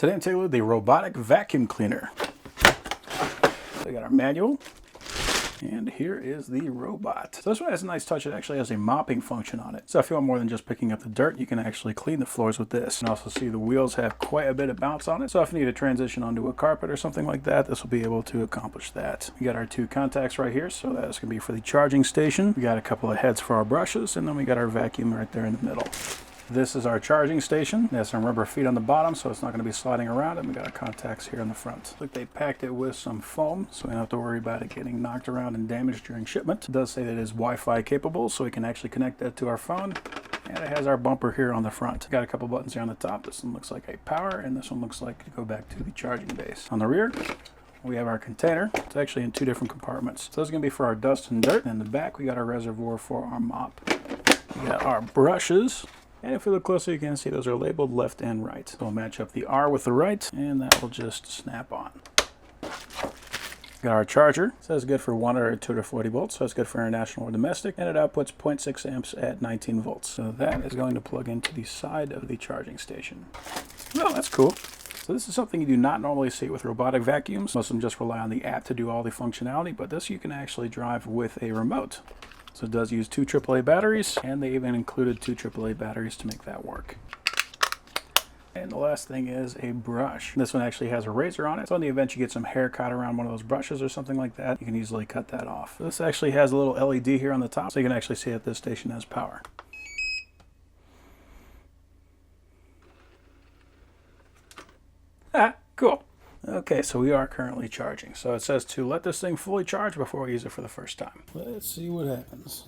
Today I'm taking a look at the Robotic vacuum cleaner. So we got our manual, and here is the robot. So this one has a nice touch. It actually has a mopping function on it. So if you want more than just picking up the dirt, you can actually clean the floors with this. You can also see the wheels have quite a bit of bounce on it. So if you need to transition onto a carpet or something like that, this will be able to accomplish that. We got our two contacts right here. So that's going to be for the charging station. We got a couple of heads for our brushes, and then we got our vacuum right there in the middle. This is our charging station. It has some rubber feet on the bottom, so it's not going to be sliding around, and we got our contacts here in the front. Look, they packed it with some foam, so we don't have to worry about it getting knocked around and damaged during shipment. It does say that it is Wi-Fi capable, so we can actually connect that to our phone. And it has our bumper here on the front. Got a couple buttons here on the top. This one looks like a power, and this one looks like to go back to the charging base. On the rear, we have our container. It's actually in two different compartments. So this is going to be for our dust and dirt. And in the back, we got our reservoir for our mop. We got our brushes. And if we look closer, you can see those are labeled left and right. So we'll match up the R with the right, and that will just snap on. Got our charger. It says good for 1 or 240 volts, so it's good for international or domestic, and it outputs 0.6 amps at 19 volts. So that is going to plug into the side of the charging station. Oh, that's cool. So this is something you do not normally see with robotic vacuums. Most of them just rely on the app to do all the functionality, but this you can actually drive with a remote. So it does use 2 AAA batteries, and they even included 2 AAA batteries to make that work. And the last thing is a brush. This one actually has a razor on it, so in the event you get some hair caught around one of those brushes or something like that, you can easily cut that off. This actually has a little LED here on the top, so you can actually see that this station has power. Ah, cool. Okay, so we are currently charging. So it says to let this thing fully charge before we use it for the first time. Let's see what happens.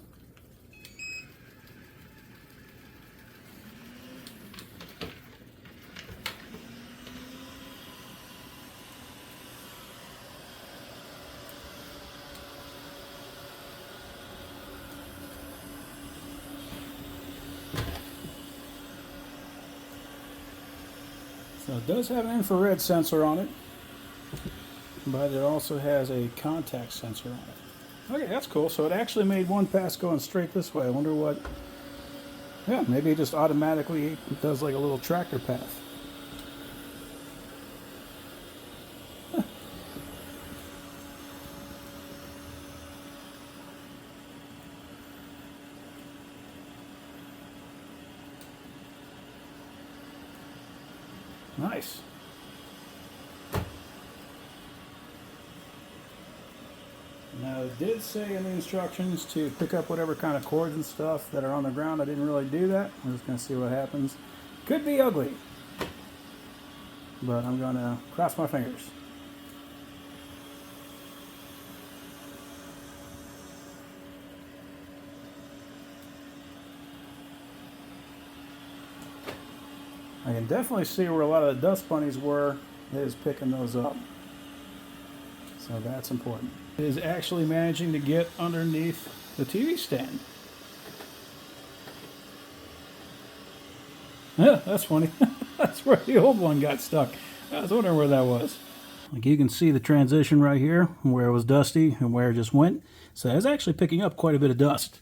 So it does have an infrared sensor on it, but it also has a contact sensor on it. Okay, that's cool. So it actually made one pass going straight this way. I wonder what... Yeah, maybe it just automatically does like a little tractor path. Nice. Now it did say in the instructions to pick up whatever kind of cords and stuff that are on the ground. I didn't really do that. I'm just going to see what happens. Could be ugly, but I'm going to cross my fingers. I can definitely see where a lot of the dust bunnies were. It is picking those up. So that's important. It is actually managing to get underneath the TV stand. Yeah, that's funny. That's where the old one got stuck. I was wondering where that was. Like you can see the transition right here, where it was dusty and where it just went. So it's actually picking up quite a bit of dust.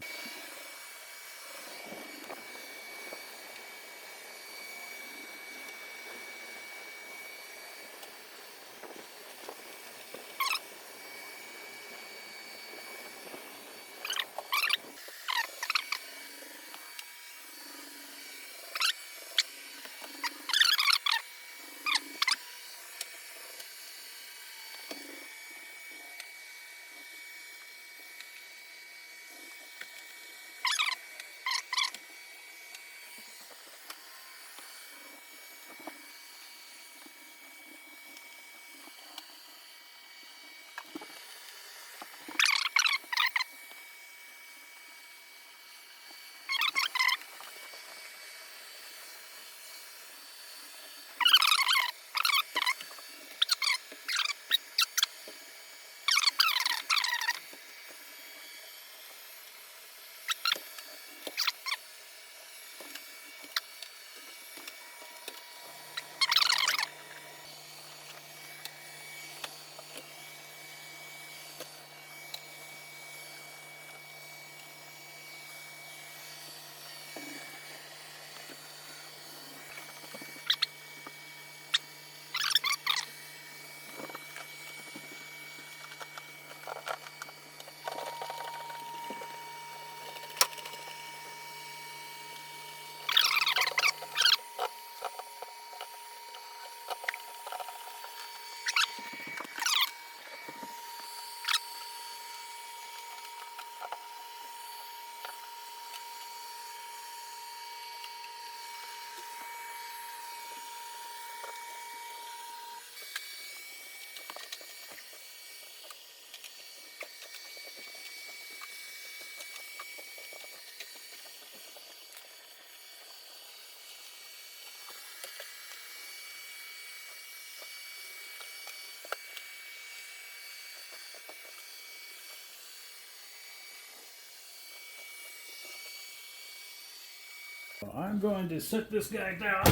I'm going to set this guy down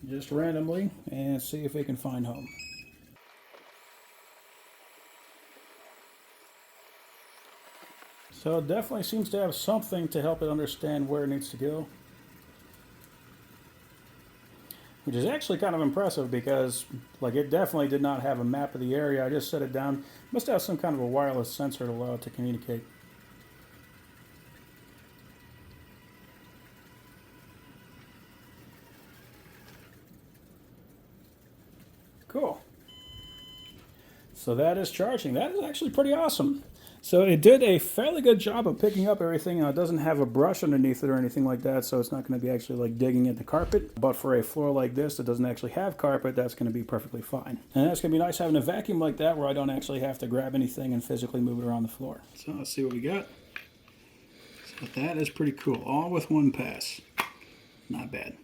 just randomly and see if we can find home. So it definitely seems to have something to help it understand where it needs to go. Which is actually kind of impressive because like it definitely did not have a map of the area. I just set it down. Must have some kind of a wireless sensor to allow it to communicate. Cool. So that is charging. That is actually pretty awesome. So it did a fairly good job of picking up everything. It doesn't have a brush underneath it or anything like that, so it's not going to be actually like digging into carpet. But for a floor like this that doesn't actually have carpet, that's going to be perfectly fine. And that's going to be nice having a vacuum like that where I don't actually have to grab anything and physically move it around the floor. So let's see what we got. So that is pretty cool. All with one pass. Not bad.